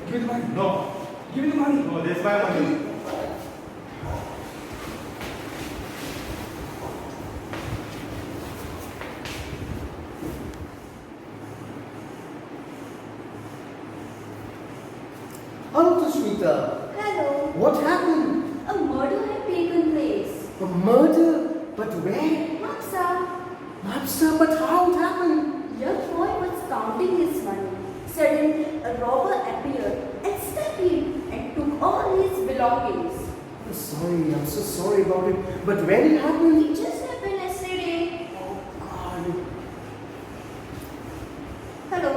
Give me the money. No. Give me the money. No, that's my money. Hello, Sushmita. Hello. What happened? A murder had taken place. A murder? But where? Mapsa, Mapsa, but how it happened? young boy was counting his money. Suddenly, a robber appeared and stepped in and took all his belongings. I'm sorry, I'm so sorry about it. But when it happened? It just happened yesterday. Oh, God. Hello.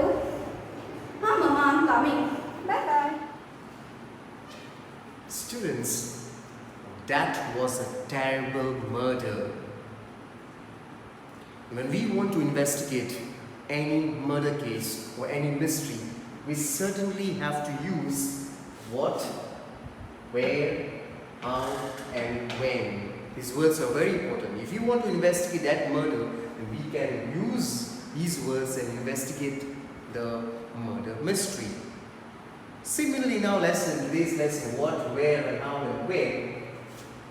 Huh, Mama, I'm coming. Bye-bye. Students, that was a terrible murder. When we want to investigate any murder case or any mystery, we certainly have to use what, where, how, and when. These words are very important. If you want to investigate that murder, then we can use these words and investigate the murder mystery. Similarly, in our lesson, today's lesson, what, where, and how, and when,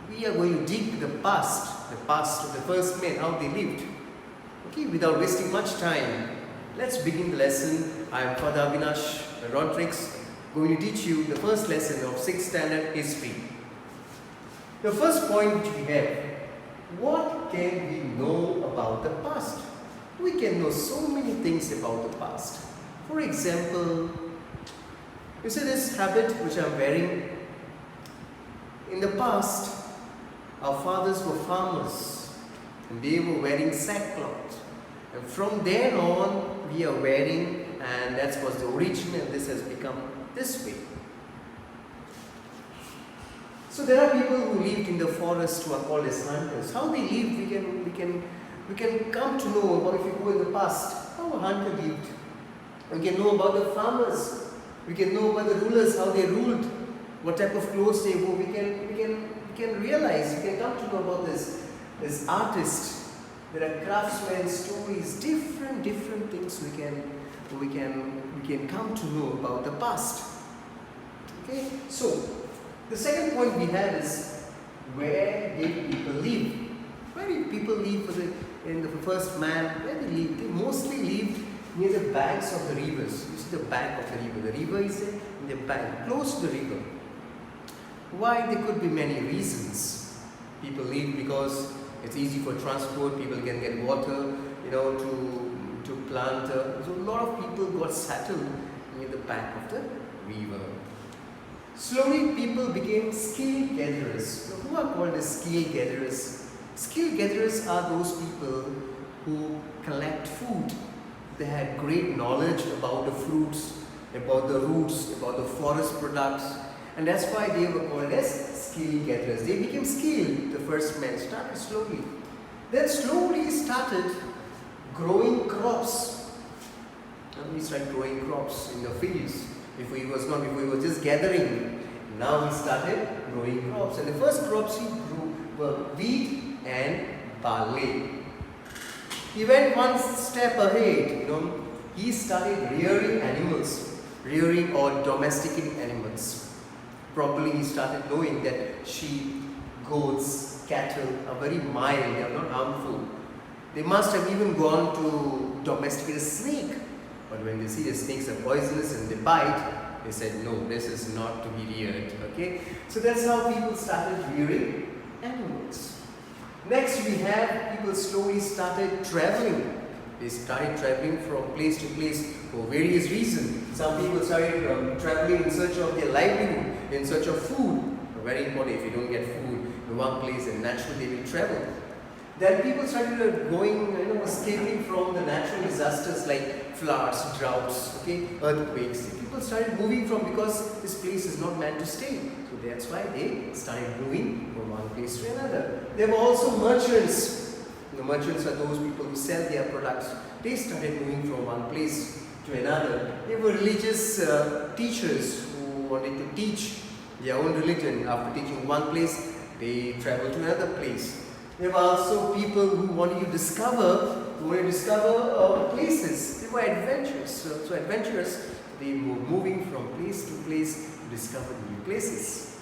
we are going to dig the past of the first men, how they lived. Okay, without wasting much time, let's begin the lesson. I am Father Avinash Rodrigues, going to teach you the first lesson of 6th standard history. The first point which we have, what can we know about the past? We can know so many things about the past. For example, you see this habit which I am wearing. In the past, our fathers were farmers and they were wearing sackcloth. And from then on, we are wearing, and that was the origin, and this has become this way. So there are people who lived in the forest who are called as hunters. How they lived, we can come to know about if you go in the past, how a hunter lived. We can know about the farmers. We can know about the rulers, how they ruled, what type of clothes they wore. We can realize, we can come to know about this artist. There are craftsmen, stories, different things we can come to know about the past. Okay, so the second point we have is, where did people live? Where did people live in the first man? Where they lived? They mostly lived near the banks of the rivers. You see the bank of the river. The river is in the bank, close to the river. Why? There could be many reasons. People live because it's easy for transport. People can get water, to plant. So a lot of people got settled near the bank of the river. Slowly, people became skill gatherers. Who are called as skill gatherers? Skill gatherers are those people who collect food. They had great knowledge about the fruits, about the roots, about the forest products, and that's why they were called as skill gatherers. They became skilled. The first men started slowly. Then slowly started growing crops. And we started growing crops in the fields. Before he was just gathering. Now he started growing crops. And the first crops he grew were wheat and barley. He went one step ahead, he started rearing animals, rearing or domesticating animals. Probably he started knowing that sheep, goats, cattle are very mild, they are not harmful. They must have even gone to domesticate a snake. But when they see the snakes are poisonous and they bite, they said, no, this is not to be reared. Okay? So that's how people started rearing animals. Next we have people slowly started traveling. They started traveling from place to place for various reasons. Some people started traveling in search of their livelihood, in search of food. Very important, if you don't get food in one place, then naturally they will travel. Then people started going, escaping from the natural disasters like floods, droughts, earthquakes. People started moving from, because this place is not meant to stay. So that's why they started moving from one place to another. There were also merchants. The merchants are those people who sell their products. They started moving from one place to another. There were religious teachers who wanted to teach their own religion. After teaching one place, they traveled to another place. There were also people who wanted to discover places. They were adventurous. So adventurous, they were moving from place to place to discover new places.